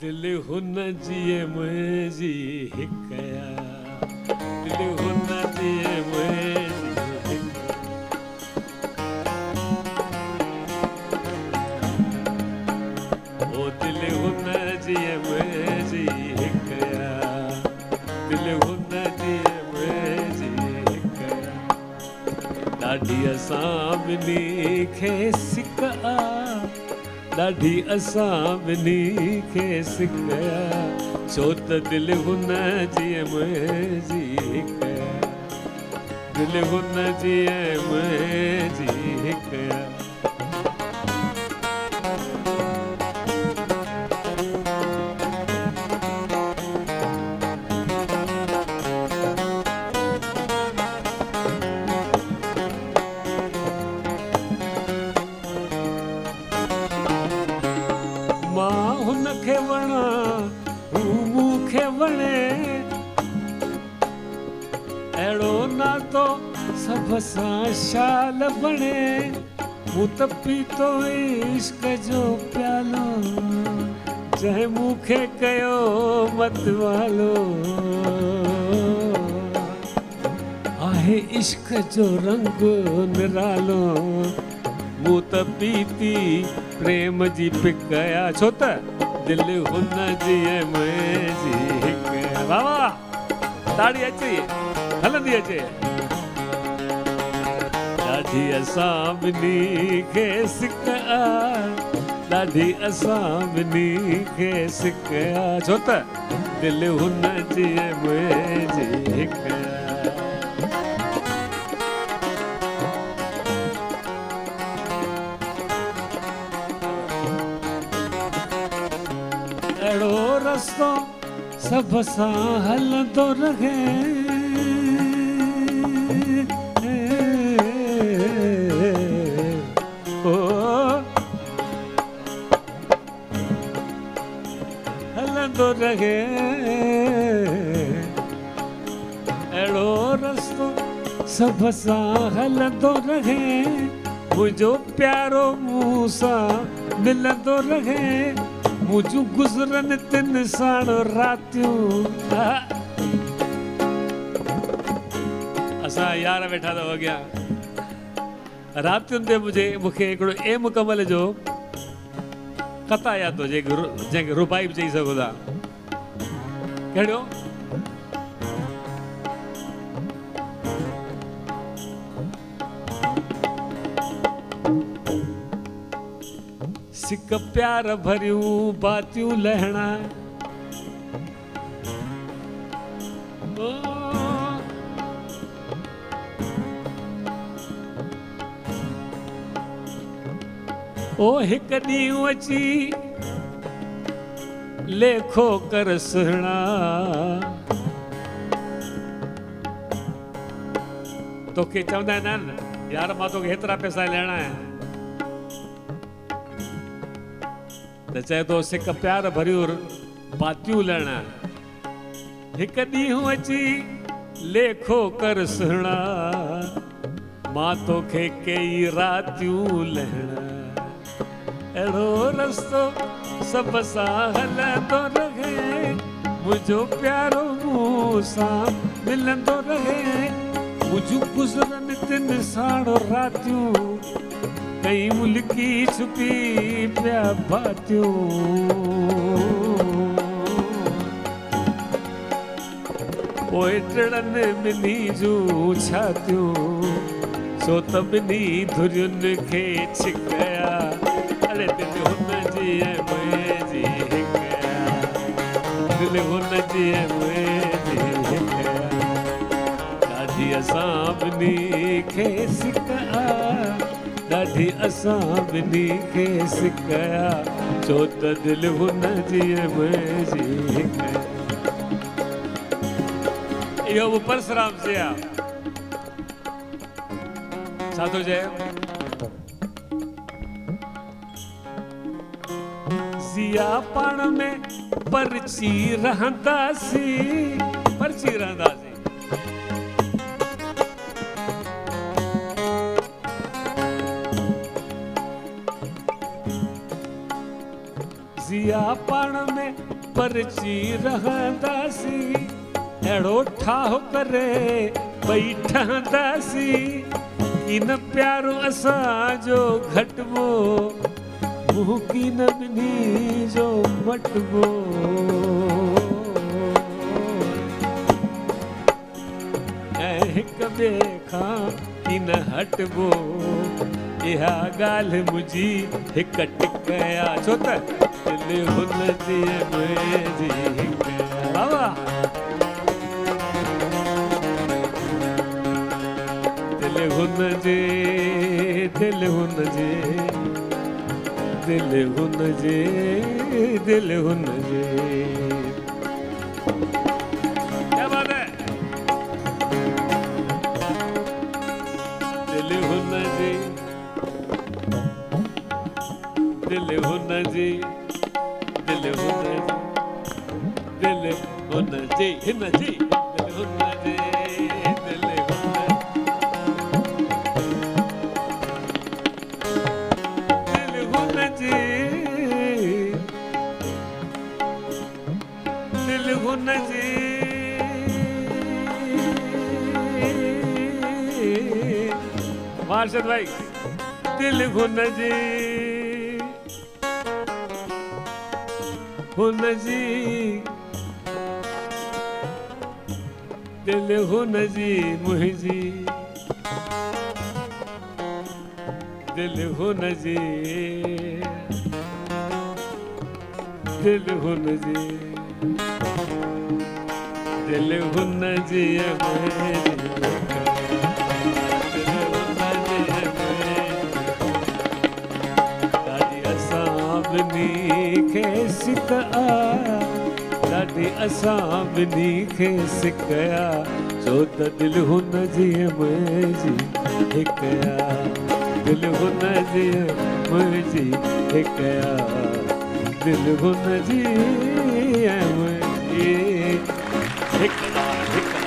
दिल हुन जी मुंहिंजी हिकया दिल हुन जी मुंहिंजी ओ दिल हुन जी मुंहिंजी हिकया दिल हुन जी मुंहिंजी हिकया ॾाढी असां ॿिन्ही खे सिक ॾाढी असां ॿिन्ही खे सिकया छो त दिल हुन जी मुंहिंजी हिकया दिल हुन जी मुंहिंजी हिकया हुनखे वणा हू मूंखे वणे अहिड़ो नातो सभ सां शाल बणे मूं त पीतो इश्क जो प्यालो जंहिं मूंखे कयो मतवालो आहे इश्क जो रंग निरालो मूं त पीती प्रेम जी पिकया छो त दिल हुन जी मुंहिंजी हिकया वाह वाह ताड़ी अचे हलंदी अचे ॾाढी असां ॿिन्ही खे सिकया ॾाढी असां ॿिन्ही खे सिकया छो त दिल हुन जी मुंहिंजी हिकया अहिड़ो रस्तो सभ सां हलंदो रहे ओ हलंदो रहे अहिड़ो रस्तो सभ सां हलंदो रहे मुंहिंजो प्यारो मूं सां मिलंदो रहे मुझू गुज़रन तिन साण रातियूं असां यार वेठा अथव अॻियां रातियुनि ते मूंखे हिकिड़ो एम कमल जो कथा यादि थो जंहिंखे रुबाई बि चई सघो था कहिड़ो सिक प्यार भरियूं बातियूं लहणा ओ हिक ॾींहुं अची लेखो कर सुहिणा तोखे चवंदा आहिनि यार मां तोखे हेतिरा पैसा ॾियणा आहिनि त चए थो सिक प्यार भरियूं बातियूं लहणा हिक ॾींहुं अची लेखो कर सुहिणा मां तोखे कई रातियूं लहणा अहिड़ो रस्तो सभ सां हलंदो रहे मुंहिंजो प्यारो मूं सां मिलंदो रहे मुंहिंजूं गुज़रनि तिन साण रातियूं कई मुल्की छुपी पिया बातियूं पोइ टिड़नि ॿिन्ही जूं छातियूं छो त ॿिन्ही धुरियुनि खे छिकया अरे दिल हुन जी मुंहिंजी हिकया दिल हुन जी मुंहिंजी हिकया ॾाढी असां ॿिन्ही खे सिकया ॾाढी असां ॿिन्ही खे सिकया छो त दिल हुन जी मुंहिंजी हिकया इहो बि परसराम से आहे छा थो चए ज़िया पाण में परची रहंदासीं ज़िया पाण में परची रहंदासी अहिड़ो ठाहो करे बैठंदासी की न प्यारो असांजो घटबो मुंह की न ॿिन्ही जो मटबो ऐं हिक ॿिए खां की न हटबो इहा ॻाल्हि मुंहिंजी हिक टिकया छो त दिल हुन जी मुंहिंजी हिक बाबा दिल हुन जे दिल हुन जे दिल हुन जे दिल हुन जे क्या बात है दिल हुन जे दिल हुन जी दिल हुन दिल हुन जी हिन जी दिल हुन जी दिल हुन दिल हुन जी दिल हुन जी मार्शद भाई दिल हुन जी हुन जी दिल हुन जी मुंहिंजी दिल हुन जी दिल हुन जी दिल हुन जी ॾाढी असां ॿिन्ही खे सिकया छो त दिल हुन जी मुंहिंजी हिकया दिल हुन जी मुंहिंजी हिकया दिल हुन जी मुंहिंजी हिकया